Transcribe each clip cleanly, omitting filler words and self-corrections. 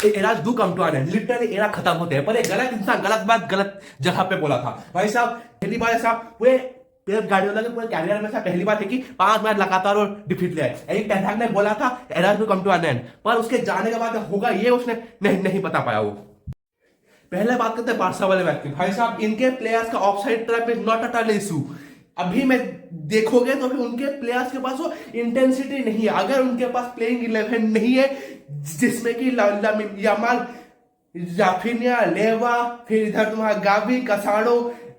Eras do come to an end, literally era खत्म होते हैं। पर एक गलत इंसान गलत बात गलत जगह पे बोला था भाई साहब। पहली बार साहब पूरे पेप गार्डियोला के पूरे कैरियर में पहली बार थी कि 5 मैच लगातार और डिफीट ले आए। एरिक टेन हाग ने बोला था eras do come to an end, पर उसके जाने के बाद होगा ये उसने नहीं बता पाया। वो पहले बात करते हैं बारसा वाले मैच की। भाई साहब इनके प्लेयर्स का offside trap is not at all issue. अभी मैं देखोगे तो फिर उनके प्लेयर्स के पास वो इंटेंसिटी नहीं है। अगर उनके पास प्लेइंग 11 नहीं है जिसमें कि यामाल, राफिनिया, लेवा, फिर इधर तुम्हारा गावी, कसाडो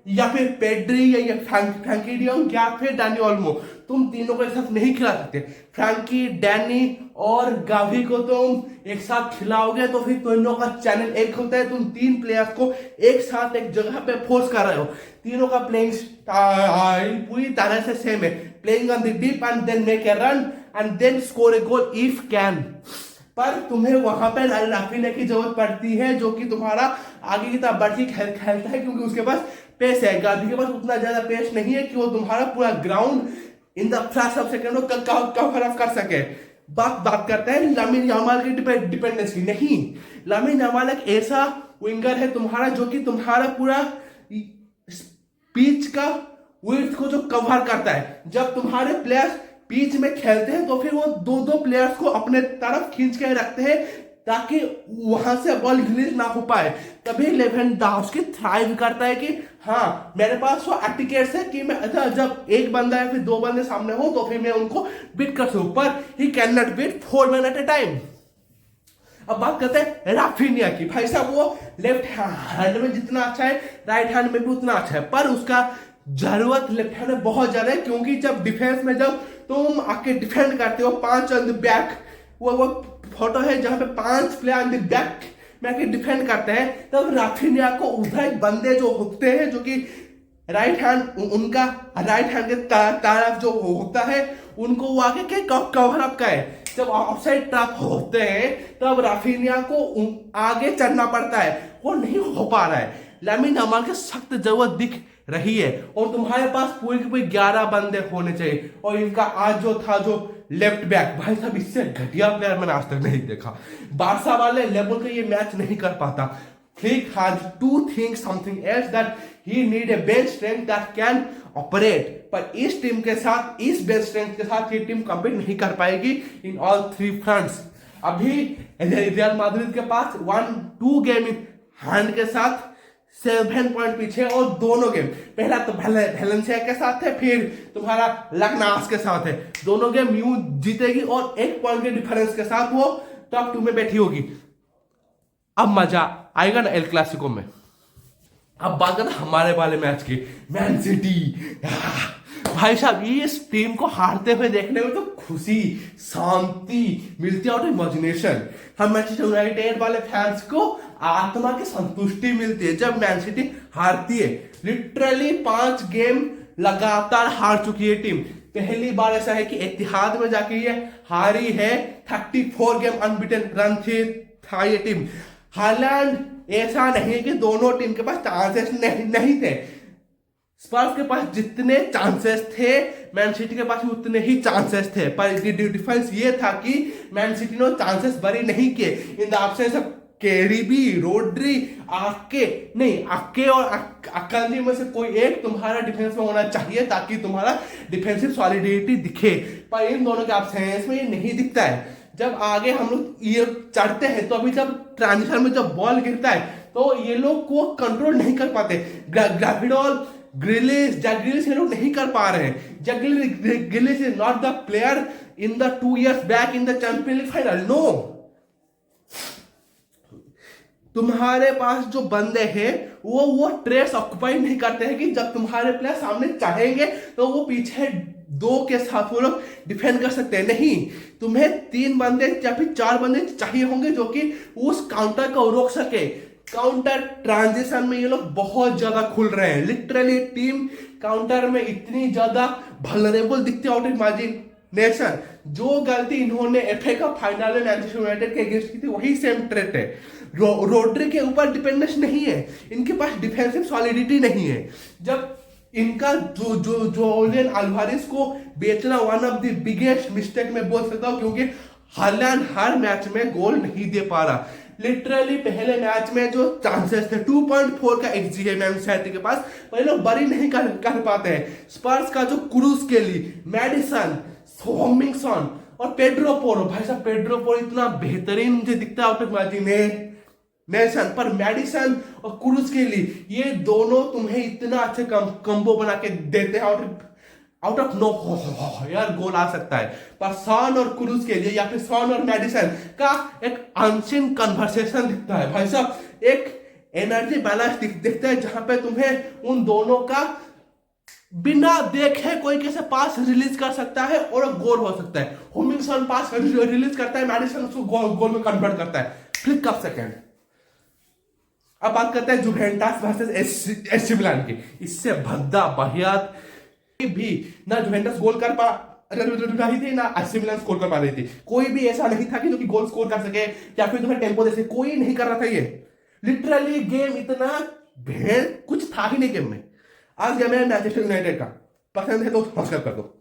या फिर पेड्री या फ्रैंकी डियोंग या फिर डैनी ओल्मो, तुम तीनों को एक साथ नहीं खिला सकते। फ्रैंकी, डैनी और गावी को तुम एक साथ खिलाओगे तो फिर तीनों का चैनल एक होता है। तुम 3 प्लेयर्स को एक साथ एक जगह पे फोर्स कर रहे हो। तीनों का प्लेइंग स्टाइल पूरी तरह से सेम है, playing on the deep end then make a run and then score a goal if can. पर तुम्हें वहां पर राफिनिया की जरूरत पड़ती है जो कि तुम्हारा आगे की तरफ बढ़ के खेलता है, क्योंकि उसके पास पेस है। गावी के पास उतना ज्यादा पेस नहीं है कि वो तुम्हारा पूरा ground in the flash of second cover up कर सके। बात करते हैं लामिन यामाल की डिपेंडेंस की। नहीं, लामिन यामाल एक ऐसा विंगर है तुम्हारा जो कि तुम्हारा पूरा पिच का विड्थ को जो कवर करता है। जब तुम्हारे प्लेयर्स पिच में खेलते हैं तो फिर वो दो प्लेयर्स को अपने तरफ खींच के रखते हैं ताकि वहां से बॉल रिलीज ना हो पाए। तभी लेवेंडोव्स्की थ्राइव करता है कि हाँ मेरे पास वो एटिकेट्स है कि मैं जब एक बंदा या फिर 2 बंदे सामने हो तो फिर मैं उनको बीट कर सकूं, पर he can not beat 4 man at a time. अब बात करते हैं राफिनिया की। भाई साहब वो लेफ्ट हैंड में जितना अच्छा है राइट हैंड में भी उतना अच्छा है, पर उसका जरूरत लेफ्ट हैंड में बहुत ज्यादा है, क्योंकि जब डिफेंस में जब तुम आके डिफेंड करते हो 5 ऑन द बैक, वो फोटो है जहां पे 5 प्लेयर ऑन द बैक में आके डिफेंड करते हैं, तब राफिनिया को उधर बंदे जो होते हैं जो कि राइट हैंड उनका राइट हैंड के तरफ जो होता है उनको वो आके के कवर अप का है। जब ऑफसाइड ट्रैप होते हैं तब राफिनिया को आगे चढ़ना पड़ता है, वो नहीं हो पा रहा है। लामिन यामाल की सख्त जरूरत दिख रही है और तुम्हारे पास पूरे के पूरे 11 बंदे होने चाहिए। और इनका आज जो था जो लेफ्ट बैक, भाई साहब इससे घटिया प्लेयर मैंने आज तक नहीं देखा। बारसा वाले लेवल का ये मैच नहीं कर पाता। Flick has to think something else that he need a bench strength that can operate। पर इस टीम के साथ, इस बेंच स्ट्रेंथ के साथ ये टीम कम्पीट नहीं कर पाएगी इन ऑल 3 फ्रंट्स। अभी रियल मैड्रिड के पास 1-2 गेम इन हैंड के साथ 7 पॉइंट पीछे, और दोनों गेम पहला तो वेलेंसिया के साथ है, फिर तुम्हारा लग्नास के साथ है। दोनों गेम यूं जीतेगी और 1 पॉइंट के डिफरेंस के साथ वो टॉप 2 में बैठी होगी। अब मजा आएगा ना एल क्लासिको में। अब बात करते हमारे वाले मैच की, मैन सिटी। भाई साहब इस टीम को हारते हुए देखने में तो खुशी शांति मिलती है और इमेजिनेशन। हम मैनचेस्टर यूनाइटेड वाले फैंस को आत्मा की संतुष्टि मिलती है जब मैन सिटी हारती है। लिटरली 5 गेम लगातार हार चुकी है टीम। पहली बार ऐसा है कि इतिहाद में जाके ये हारी है। 34 गेम अनबीटन रन था ये टीम। हालैंड ऐसा नहीं है कि दोनों टीम के पास चांसेस नहीं थे। स्पर्स के पास जितने चांसेस थे मैन सिटी के पास भी उतने ही चांसेस थे, पर डिफरेंस ये था कि मैन सिटी ने चांसेस बरी नहीं किए। इन द एब्सेंस ऑफ केरीबी, रोड्री, आके और अकांजी में से कोई एक तुम्हारा डिफेंस में होना चाहिए ताकि तुम्हारा डिफेंसिव सॉलिडिटी दिखे, पर इन दोनों के एब्सेंस में ये नहीं दिखता है। जब आगे हम लोग ये चढ़ते हैं तो अभी जब ट्रांजिशन में जब बॉल गिरता है तो ये लोग को कंट्रोल नहीं कर पाते। ग्राविडोल, ग्रिलिश, जैक ग्रिलिश ये लोग नहीं कर पा रहे हैं। Jack Grealish is not the player in the 2 years back in the champion league final. No, तुम्हारे पास जो बंदे हैं वो ट्रेस ऑक्युपाई नहीं करते हैं कि जब तुम्हारे प्लेयर सामने चाहेंगे तो वो पीछे 2 के साथ वो लोग डिफेंड कर सकते हैं। नहीं, तुम्हें 3 बंदे या फिर 4 बंदे चाहिए होंगे जो कि उस काउंटर को रोक सके। काउंटर ट्रांजिशन में ये लोग बहुत ज्यादा खुल रहे हैं। लिटरली टीम काउंटर में इतनी ज्यादा वल्नरेबल दिखती है आउट इमेजिनेशन। जो गलती इन्होंने एफए कप फाइनल में मैनचेस्टर यूनाइटेड के अगेंस्ट की थी वही सेम ट्रेट है। रोड्री के ऊपर डिपेंडेंस नहीं है, इनके पास डिफेंसिव सॉलिडिटी नहीं है। जब इनका जो जोलियन अल्वारेस को बेचना one of the biggest mistake में बोल सकता हूं, क्योंकि हालैंड हर मैच में गोल नहीं दे पा रहा। लिटरली पहले मैच में जो चांसेस थे 2.4 का एक्सजी है मैन सिटी के पास, पर ये लोग बरी नहीं कर पाते हैं। स्पर्स का जो क्रूज के लिए मैडिसन, होमिंगसन और पेड्रो पोरो, भाई साहब पेड्रो पोरो इतना बेहतरीन मुझे दिखता है आउट ऑफ नेशन, पर मैडिसन और क्रूज के लिए ये दोनों तुम्हें इतना अच्छे कंबो बना के देते हैं आउट ऑफ नो यार गोल आ सकता है। पर सॉन और क्रूज के लिए या फिर सॉन और मैडिसन का एक अनसीन कन्वर्सेशन दिखता है भाई साहब, एक एनर्जी बैलेंस दिखता है जहां पे तुम्हें उन दोनों का बिना देखे कोई कैसे पास रिलीज कर सकता है और गोल हो सकता है। होमिंगसन पास रिलीज करता है, मैडिसन उसको गोल में कन्वर्ट करता है, फ्लिक ऑफ सेकंड। अब बात करते हैं जुवेंटस वर्सेस एसी मिलान की। इससे भद्दा बहियात भी ना जुवेंटस गोल कर पा रही थी ना एसी मिलान स्कोर कर पा रही थी। कोई भी ऐसा नहीं था कि जो कि गोल स्कोर कर सके या फिर तुम्हें टेम्पो जैसे कोई नहीं कर रहा था। ये लिटरली गेम इतना भेड़ कुछ था ही नहीं गेम में। आज गेम है मैनचेस्टर यूनाइटेड का, पसंद है तो सब्सक्राइब कर दो।